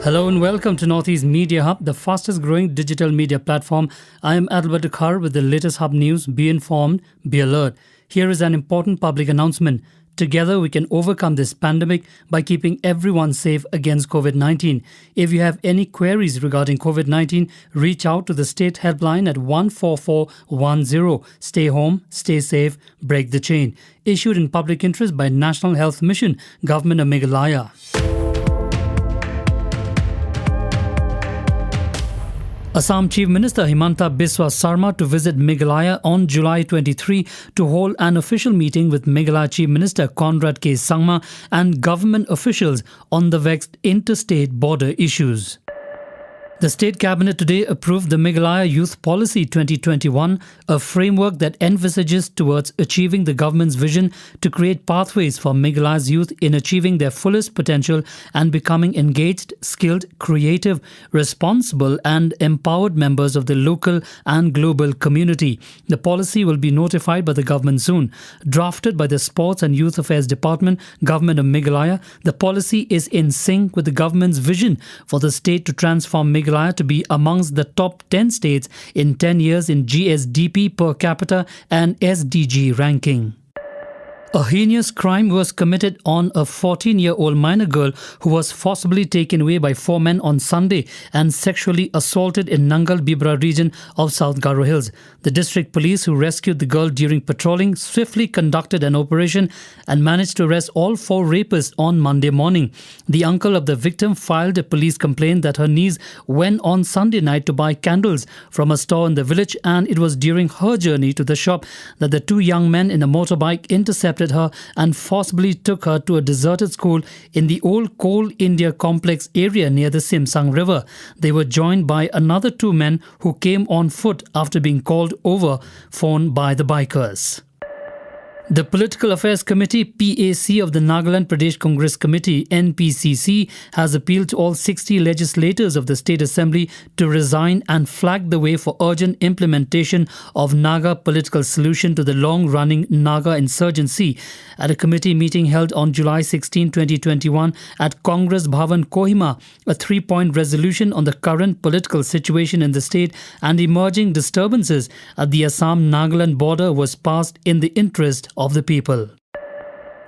Hello and welcome to Northeast Media Hub, the fastest growing digital media platform. I am Albert Khar with the latest Hub news. Be informed, be alert. Here is an important public announcement. Together we can overcome this pandemic by keeping everyone safe against COVID-19. If you have any queries regarding COVID-19, reach out to the state helpline at 14410. Stay home, stay safe, break the chain. Issued in public interest by National Health Mission, Government of Meghalaya. Assam Chief Minister Himanta Biswa Sarma to visit Meghalaya on July 23 to hold an official meeting with Meghalaya Chief Minister Conrad K. Sangma and government officials on the vexed interstate border issues. The State Cabinet today approved the Meghalaya Youth Policy 2021, a framework that envisages towards achieving the government's vision to create pathways for Meghalaya's youth in achieving their fullest potential and becoming engaged, skilled, creative, responsible and empowered members of the local and global community. The policy will be notified by the government soon. Drafted by the Sports and Youth Affairs Department, Government of Meghalaya, the policy is in sync with the government's vision for the state to transform Meghalaya to be amongst the top 10 states in 10 years in GSDP per capita and SDG ranking. A heinous crime was committed on a 14-year-old minor girl who was forcibly taken away by 4 men on Sunday and sexually assaulted in Nangal Bibra region of South Garo Hills. The district police who rescued the girl during patrolling swiftly conducted an operation and managed to arrest all 4 rapists on Monday morning. The uncle of the victim filed a police complaint that her niece went on Sunday night to buy candles from a store in the village, and it was during her journey to the shop that the 2 young men in a motorbike intercepted her and forcibly took her to a deserted school in the old Coal India complex area near the Simsang River. They were joined by another 2 men who came on foot after being called over phone by the bikers. The Political Affairs Committee PAC of the Nagaland Pradesh Congress Committee NPCC has appealed to all 60 legislators of the State Assembly to resign and flag the way for urgent implementation of Naga political solution to the long-running Naga insurgency. At a committee meeting held on July 16, 2021 at Congress Bhavan, Kohima, a 3-point resolution on the current political situation in the state and emerging disturbances at the Assam-Nagaland border was passed in the interest of the people.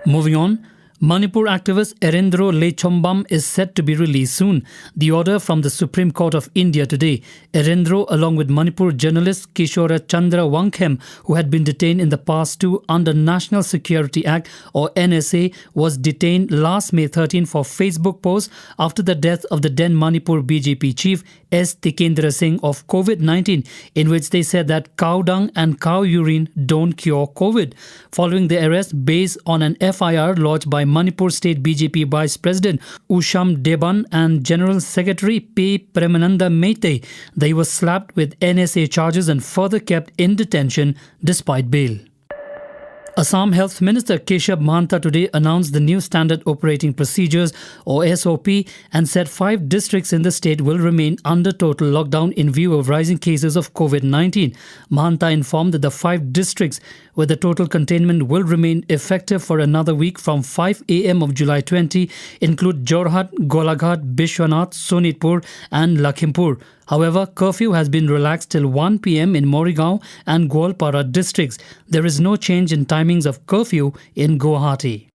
Moving on, Manipur activist Erindro Lechombam is set to be released soon. The order from the Supreme Court of India today. Erindro, along with Manipur journalist Kishora Chandra Wangkhem, who had been detained in the past too under National Security Act or NSA, was detained last May 13 for Facebook posts after the death of the then Manipur BJP chief S. Tikendra Singh of COVID-19, in which they said that cow dung and cow urine don't cure COVID. Following the arrest based on an FIR lodged by Manipur State BJP Vice President Usham Deban and General Secretary P. Premananda Meitei, they were slapped with NSA charges and further kept in detention despite bail. Assam Health Minister Keshab Mahanta today announced the new Standard Operating Procedures or SOP and said 5 districts in the state will remain under total lockdown in view of rising cases of COVID-19. Mahanta informed that the 5 districts where the total containment will remain effective for another week from 5 a.m. of July 20 include Jorhat, Golaghat, Bishwanath, Sonitpur and Lakhimpur. However, curfew has been relaxed till 1 p.m. in Morigaon and Gwalpara districts. There is no change in timings of curfew in Guwahati.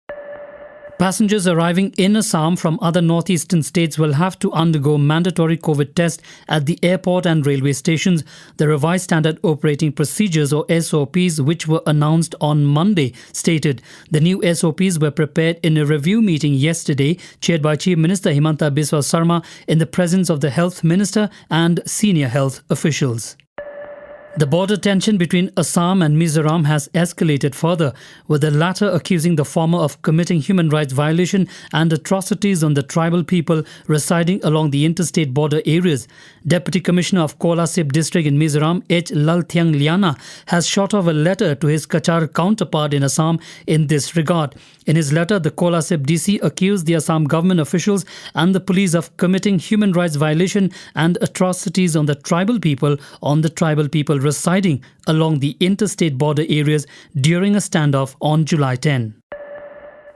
Passengers arriving in Assam from other northeastern states will have to undergo mandatory COVID tests at the airport and railway stations. The revised Standard Operating Procedures or SOPs, which were announced on Monday, stated the new SOPs were prepared in a review meeting yesterday chaired by Chief Minister Himanta Biswa Sarma in the presence of the Health Minister and senior health officials. The border tension between Assam and Mizoram has escalated further, with the latter accusing the former of committing human rights violation and atrocities on the tribal people residing along the interstate border areas. Deputy Commissioner of Kolasip district in Mizoram, H. Lalthiang Liana, has shot off a letter to his Kachar counterpart in Assam in this regard. In his letter, the Kolasip DC accused the Assam government officials and the police of committing human rights violation and atrocities on the tribal people residing along the interstate border areas during a standoff on July 10.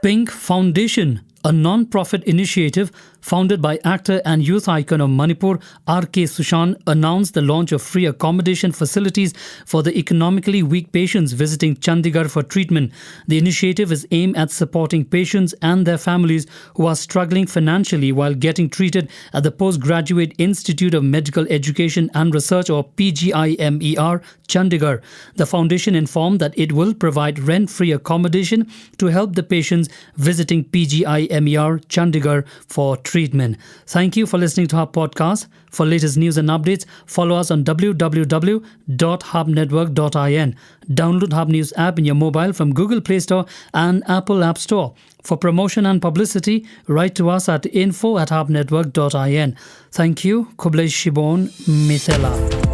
Pink Foundation, A non-profit initiative founded by actor and youth icon of Manipur, R.K. Sushan, announced the launch of free accommodation facilities for the economically weak patients visiting Chandigarh for treatment. The initiative is aimed at supporting patients and their families who are struggling financially while getting treated at the Postgraduate Institute of Medical Education and Research, or PGIMER, Chandigarh. The foundation informed that it will provide rent-free accommodation to help the patients visiting PGIMER, Chandigarh for treatment. Thank you for listening to our podcast. For latest news and updates, follow us on www.hubnetwork.in. Download Hub News app in your mobile from Google Play Store and Apple App Store. For promotion and publicity, write to us at info@hubnetwork.in. Thank you. Kublai Shibon Mithela.